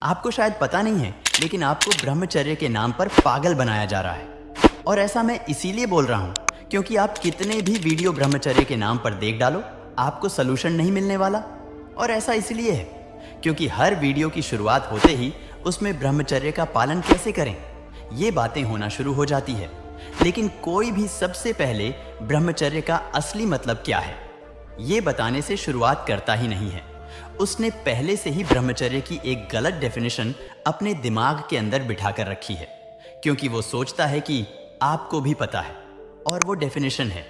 आपको शायद पता नहीं है, लेकिन आपको ब्रह्मचर्य के नाम पर पागल बनाया जा रहा है। और ऐसा मैं इसीलिए बोल रहा हूँ क्योंकि आप कितने भी वीडियो ब्रह्मचर्य के नाम पर देख डालो, आपको सलूशन नहीं मिलने वाला। और ऐसा इसलिए है क्योंकि हर वीडियो की शुरुआत होते ही उसमें ब्रह्मचर्य का पालन कैसे करें, ये बातें होना शुरू हो जाती है। लेकिन कोई भी सबसे पहले ब्रह्मचर्य का असली मतलब क्या है, ये बताने से शुरुआत करता ही नहीं है। उसने पहले से ही ब्रह्मचर्य की एक गलत डेफिनेशन अपने दिमाग के अंदर बिठा कर रखी है, क्योंकि वो सोचता है कि आपको भी पता है, और वो डेफिनेशन है।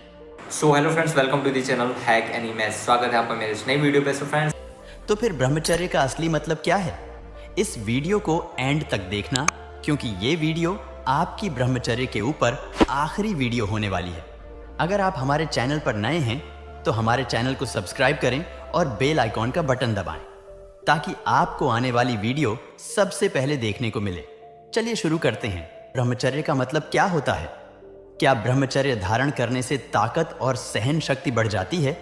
So hello friends, welcome to the channel Hack Any Math. स्वागत है आपका मेरे इस नई वीडियो पे। सो फ्रेंड्स, तो फिर ब्रह्मचर्य का असली मतलब क्या है? इस वीडियो को एंड तक देखना, क्योंकि ये वीडियो आपकी ब्रह्मचर्य के ऊपर आखिरी वीडियो होने वाली है। अगर आप हमारे चैनल पर नए हैं तो हमारे चैनल को सब्सक्राइब करें और बेल आइकॉन का बटन दबाएं, ताकि आपको आने वाली वीडियो सबसे पहले देखने को मिले। चलिए शुरू करते हैं। ब्रह्मचर्य का मतलब क्या होता है? क्या ब्रह्मचर्य धारण करने से ताकत और सहन शक्ति बढ़ जाती है?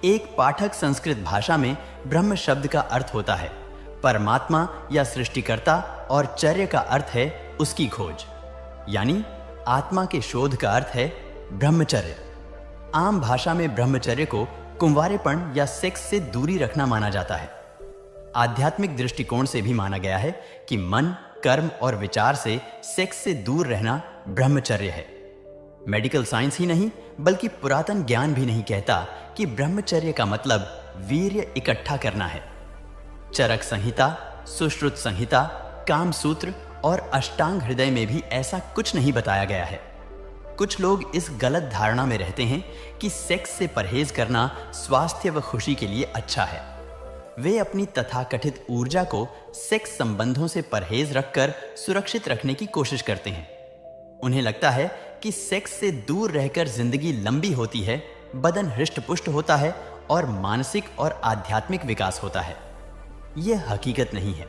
एक पाठक संस्कृत भाषा में ब्रह्म शब्द का अर्थ होता है परमात्मा या सृष्टिकर्ता, और चर्य का अर्थ है उसकी खोज, यानी आत्मा के शोध का अर्थ है ब्रह्मचर्य। आम भाषा में ब्रह्मचर्य को कुंवारेपन या सेक्स से दूरी रखना माना जाता है। आध्यात्मिक दृष्टिकोण से भी माना गया है कि मन, कर्म और विचार से सेक्स से दूर रहना ब्रह्मचर्य है। मेडिकल साइंस ही नहीं, बल्कि पुरातन ज्ञान भी नहीं कहता कि ब्रह्मचर्य का मतलब वीर्य इकट्ठा करना है। चरक संहिता, सुश्रुत संहिता, काम सूत्र और अष्टांग हृदय में भी ऐसा कुछ नहीं बताया गया है। कुछ लोग इस गलत धारणा में रहते हैं कि सेक्स से परहेज करना स्वास्थ्य व खुशी के लिए अच्छा है। वे अपनी तथाकथित ऊर्जा को सेक्स संबंधों से परहेज रखकर सुरक्षित रखने की कोशिश करते हैं। उन्हें लगता है कि सेक्स से दूर रहकर जिंदगी लंबी होती है, बदन हृष्ट-पुष्ट होता है और मानसिक और आध्यात्मिक विकास होता है। यह हकीकत नहीं है।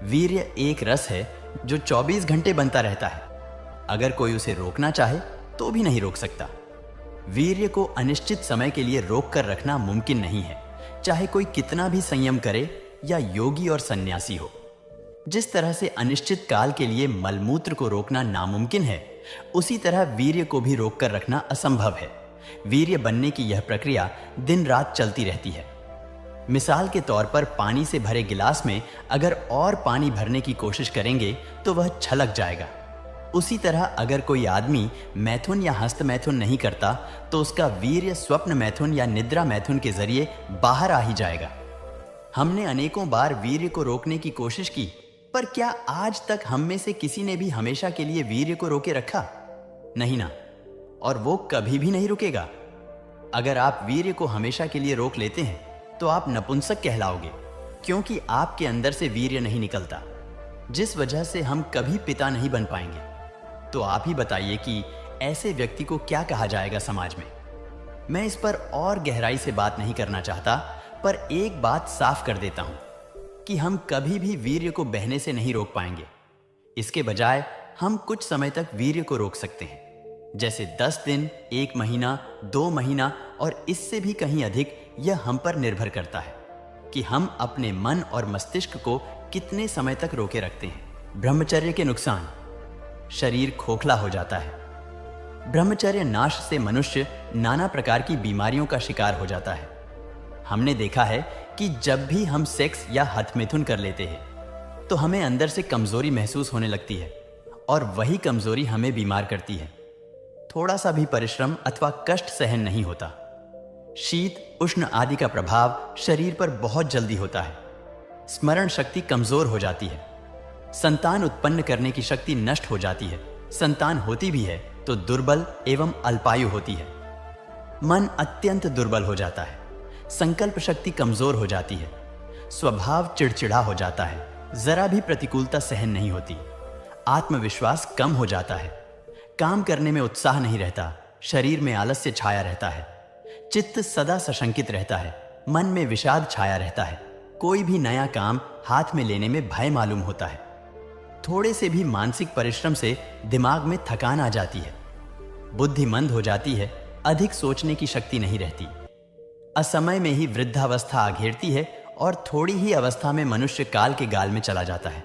वीर्य एक रस है जो 24 घंटे बनता रहता है। अगर कोई उसे रोकना चाहे तो भी नहीं रोक सकता। वीर्य को अनिश्चित समय के लिए रोक कर रखना मुमकिन नहीं है, चाहे कोई कितना भी संयम करे या योगी और सन्यासी हो। जिस तरह से अनिश्चित काल के लिए मलमूत्र को रोकना नामुमकिन है, उसी तरह वीर्य को भी रोक कर रखना असंभव है। वीर्य बनने की यह प्रक्रिया दिन रात चलती रहती है। मिसाल के तौर पर पानी से भरे गिलास में अगर और पानी भरने की कोशिश करेंगे तो वह छलक जाएगा। उसी तरह अगर कोई आदमी मैथुन या हस्त मैथुन नहीं करता तो उसका वीर्य स्वप्न मैथुन या निद्रा मैथुन के जरिए बाहर आ ही जाएगा। हमने अनेकों बार वीर्य को रोकने की कोशिश की, पर क्या आज तक हम में से किसी ने भी हमेशा के लिए वीर्य को रोके रखा? नहीं ना, और वो कभी भी नहीं रुकेगा। अगर आप वीर्य को हमेशा के लिए रोक लेते हैं तो आप नपुंसक कहलाओगे, क्योंकि आपके अंदर से वीर्य नहीं निकलता, जिस वजह से हम कभी पिता नहीं बन पाएंगे। तो आप ही बताइए कि ऐसे व्यक्ति को क्या कहा जाएगा समाज में। मैं इस पर और गहराई से बात नहीं करना चाहता, पर एक बात साफ कर देता हूं कि हम कभी भी वीर्य को बहने से नहीं रोक पाएंगे। इसके बजाय हम कुछ समय तक वीर्य को रोक सकते हैं, जैसे 10 दिन, 1 महीना, 2 महीना, और इससे भी कहीं अधिक। यह हम पर निर्भर करता है कि हम अपने मन और मस्तिष्क को कितने समय तक रोके रखते हैं। ब्रह्मचर्य के नुकसान: शरीर खोखला हो जाता है। ब्रह्मचर्य नाश से मनुष्य नाना प्रकार की बीमारियों का शिकार हो जाता है। हमने देखा है कि जब भी हम सेक्स या हथमिथुन कर लेते हैं तो हमें अंदर से कमजोरी महसूस होने लगती है, और वही कमजोरी हमें बीमार करती है। थोड़ा सा भी परिश्रम अथवा कष्ट सहन नहीं होता। शीत, उष्ण आदि का प्रभाव शरीर पर बहुत जल्दी होता है। स्मरण शक्ति कमजोर हो जाती है। संतान उत्पन्न करने की शक्ति नष्ट हो जाती है। संतान होती भी है तो दुर्बल एवं अल्पायु होती है। मन अत्यंत दुर्बल हो जाता है। संकल्प शक्ति कमजोर हो जाती है। स्वभाव चिड़चिड़ा हो जाता है। जरा भी प्रतिकूलता सहन नहीं होती। आत्मविश्वास कम हो जाता है। काम करने में उत्साह नहीं रहता। शरीर में आलस्य छाया रहता है। चित्त सदा सशंकित रहता है। मन में विषाद छाया रहता है। कोई भी नया काम हाथ में लेने में भय मालूम होता है। थोड़े से भी मानसिक परिश्रम से दिमाग में थकान आ जाती है। बुद्धि मंद हो जाती है। अधिक सोचने की शक्ति नहीं रहती। असमय में ही वृद्धावस्था आ घेरती है और थोड़ी ही अवस्था में मनुष्य काल के गाल में चला जाता है।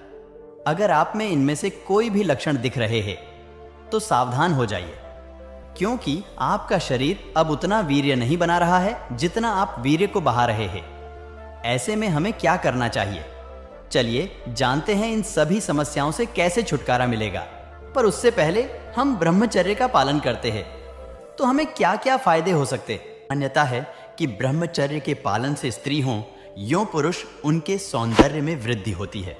अगर आप में इनमें से कोई भी लक्षण दिख रहे हैं तो सावधान हो जाइए, क्योंकि आपका शरीर अब उतना वीर्य नहीं बना रहा है जितना आप वीर्य को बहा रहे हैं। ऐसे में हमें क्या करना चाहिए? चलिए जानते हैं इन सभी समस्याओं से कैसे छुटकारा मिलेगा। पर उससे पहले हम ब्रह्मचर्य का पालन करते हैं तो हमें क्या क्या फायदे हो सकते? मान्यता है कि ब्रह्मचर्य के पालन से स्त्री हों यो पुरुष, उनके सौंदर्य में वृद्धि होती है।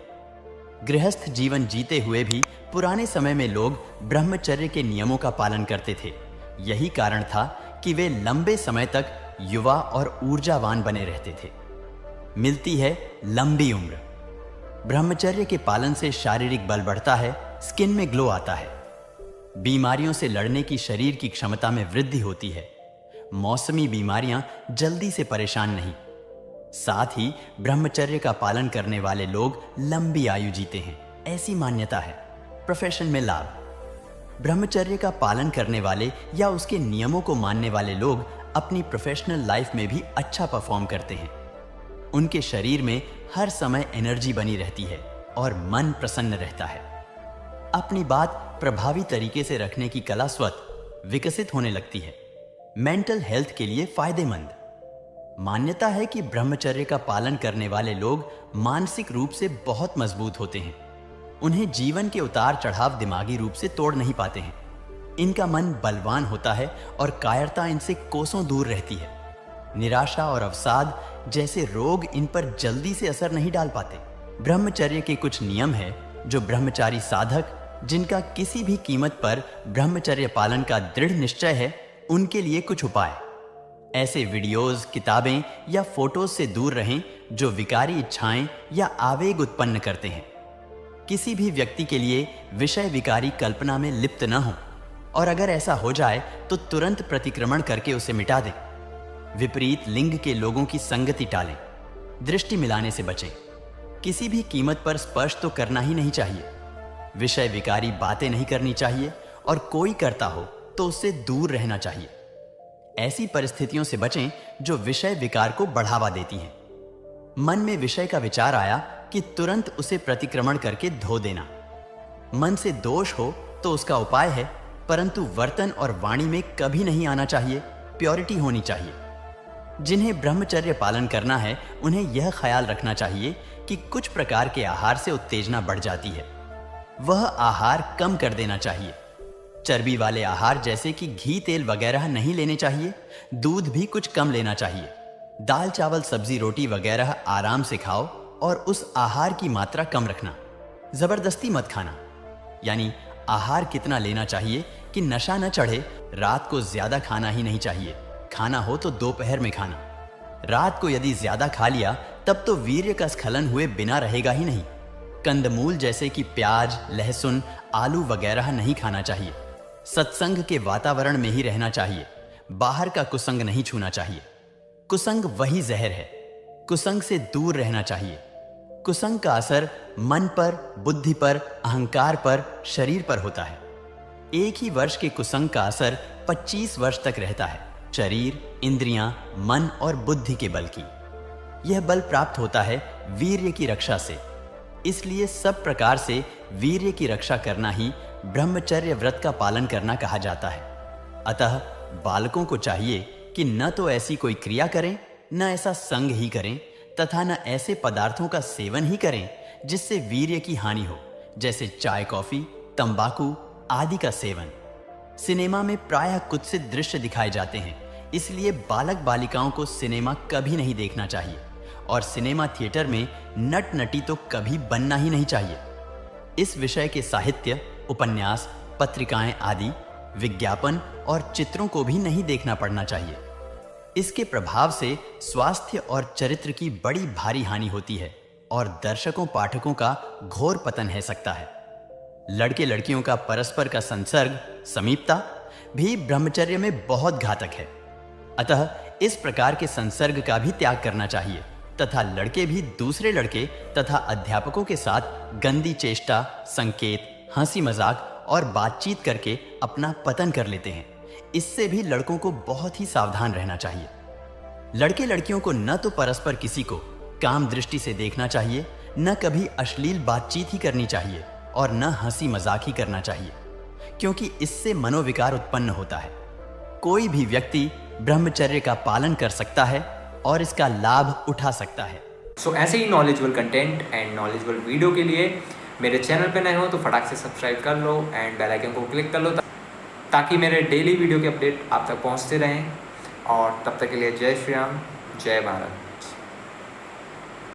गृहस्थ जीवन जीते हुए भी पुराने समय में लोग ब्रह्मचर्य के नियमों का पालन करते थे। यही कारण था कि वे लंबे समय तक युवा और ऊर्जावान बने रहते थे। मिलती है लंबी उम्र। ब्रह्मचर्य के पालन से शारीरिक बल बढ़ता है, स्किन में ग्लो आता है, बीमारियों से लड़ने की शरीर की क्षमता में वृद्धि होती है, मौसमी बीमारियां जल्दी से परेशान नहीं। साथ ही ब्रह्मचर्य का पालन करने वाले लोग लंबी आयु जीते हैं, ऐसी मान्यता है। प्रोफेशन में लाभ। ब्रह्मचर्य का पालन करने वाले या उसके नियमों को मानने वाले लोग अपनी प्रोफेशनल लाइफ में भी अच्छा परफॉर्म करते हैं। उनके शरीर में हर समय एनर्जी बनी रहती है और मन प्रसन्न रहता है। अपनी बात प्रभावी तरीके से रखने की कला स्वतः विकसित होने लगती है। मेंटल हेल्थ के लिए फायदेमंद। मान्यता है कि ब्रह्मचर्य का पालन करने वाले लोग मानसिक रूप से बहुत मजबूत होते हैं। उन्हें जीवन के उतार चढ़ाव दिमागी रूप से तोड़ नहीं पाते हैं। इनका मन बलवान होता है और कायरता इनसे कोसों दूर रहती है। निराशा और अवसाद जैसे रोग इन पर जल्दी से असर नहीं डाल पाते। ब्रह्मचर्य के कुछ नियम है जो ब्रह्मचारी साधक, जिनका किसी भी कीमत पर ब्रह्मचर्य पालन का दृढ़ निश्चय है, उनके लिए कुछ उपाय। ऐसे वीडियोस, किताबें या फोटोज से दूर रहें जो विकारी इच्छाएं या आवेग उत्पन्न करते हैं। किसी भी व्यक्ति के लिए विषय विकारी कल्पना में लिप्त न हो, और अगर ऐसा हो जाए तो तुरंत प्रतिक्रमण करके उसे मिटा दें। विपरीत लिंग के लोगों की संगति टालें। दृष्टि मिलाने से बचें। किसी भी कीमत पर स्पर्श तो करना ही नहीं चाहिए। विषय विकारी बातें नहीं करनी चाहिए, और कोई करता हो तो उससे दूर रहना चाहिए। ऐसी परिस्थितियों से बचें जो विषय विकार को बढ़ावा देती हैं। मन में विषय का विचार आया कि तुरंत उसे प्रतिक्रमण करके धो देना। मन से दोष हो तो उसका उपाय है, परंतु वर्तन और वाणी में कभी नहीं आना चाहिए। प्योरिटी होनी चाहिए। जिन्हें ब्रह्मचर्य पालन करना है उन्हें यह ख्याल रखना चाहिए कि कुछ प्रकार के आहार से उत्तेजना बढ़ जाती है। वह आहार कम कर देना चाहिए। चर्बी वाले आहार जैसे कि घी, तेल वगैरह नहीं लेने चाहिए। दूध भी कुछ कम लेना चाहिए। दाल, चावल, सब्जी, रोटी वगैरह आराम से खाओ और उस आहार की मात्रा कम रखना। जबरदस्ती मत खाना। यानी आहार कितना लेना चाहिए कि नशा न चढ़े। रात को ज्यादा खाना ही नहीं चाहिए। खाना हो तो दोपहर में खाना। रात को यदि ज्यादा खा लिया तब तो वीर्य का स्खलन हुए बिना रहेगा ही नहीं। कंदमूल जैसे कि प्याज, लहसुन, आलू वगैरह नहीं खाना चाहिए। सत्संग के वातावरण में ही रहना चाहिए। बाहर का कुसंग नहीं छूना चाहिए। कुसंग वही जहर है। कुसंग से दूर रहना चाहिए। कुसंग का असर मन पर, बुद्धि पर, अहंकार पर, शरीर पर होता है। एक ही वर्ष के कुसंग का असर 25 वर्ष तक रहता है। शरीर, इंद्रियां, मन और बुद्धि के बल की। यह बल प्राप्त होता है वीर्य की रक्षा से। इसलिए सब प्रकार से वीर्य की रक्षा करना ही ब्रह्मचर्य व्रत का पालन करना कहा जाता है। अतः बालकों को चाहिए कि न तो ऐसी कोई क्रिया करें, न ऐसा संग ही करें, तथा न ऐसे पदार्थों का सेवन ही करें जिससे वीर्य की हानि हो, जैसे चाय, कॉफी, तंबाकू आदि का सेवन। सिनेमा में प्रायः कुत्सित दृश्य दिखाए जाते हैं, इसलिए बालक बालिकाओं को सिनेमा कभी नहीं देखना चाहिए, और सिनेमा थिएटर में नट नटी तो कभी बनना ही नहीं चाहिए। इस विषय के साहित्य, उपन्यास, पत्रिकाएं आदि, विज्ञापन और चित्रों को भी नहीं देखना पड़ना चाहिए। इसके प्रभाव से स्वास्थ्य और चरित्र की बड़ी भारी हानि होती है और दर्शकों पाठकों का घोर पतन है सकता है। लड़के लड़कियों का परस्पर का संसर्ग, समीपता भी ब्रह्मचर्य में बहुत घातक है। अतः इस प्रकार के संसर्ग का भी त्याग करना चाहिए, तथा लड़के भी दूसरे लड़के तथा अध्यापकों के साथ गंदी चेष्टा, संकेत, हंसी मजाक और बातचीत करके अपना पतन कर लेते हैं। इससे भी लड़कों को बहुत ही सावधान रहना चाहिए। लड़के लड़कियों को न तो परस्पर किसी को, काम दृष्टि से देखना चाहिए, न कभी अश्लील बातचीत ही करनी चाहिए और न हंसी मजाक ही करना चाहिए, क्योंकि इससे मनोविकार उत्पन्न होता है। कोई भी व्यक्ति ब्रह्मचर्य का पालन कर सकता है और इसका लाभ उठा सकता है। सो ऐसे ही knowledgeable content and knowledgeable video के लिए मेरे चैनल पे नए हो तो फटाक से सब्सक्राइब कर लो एंड बेल आइकन को क्लिक कर लो, ताकि मेरे डेली वीडियो के अपडेट आप तक पहुंचते रहें। और तब तक के लिए जय श्री राम, जय भारत।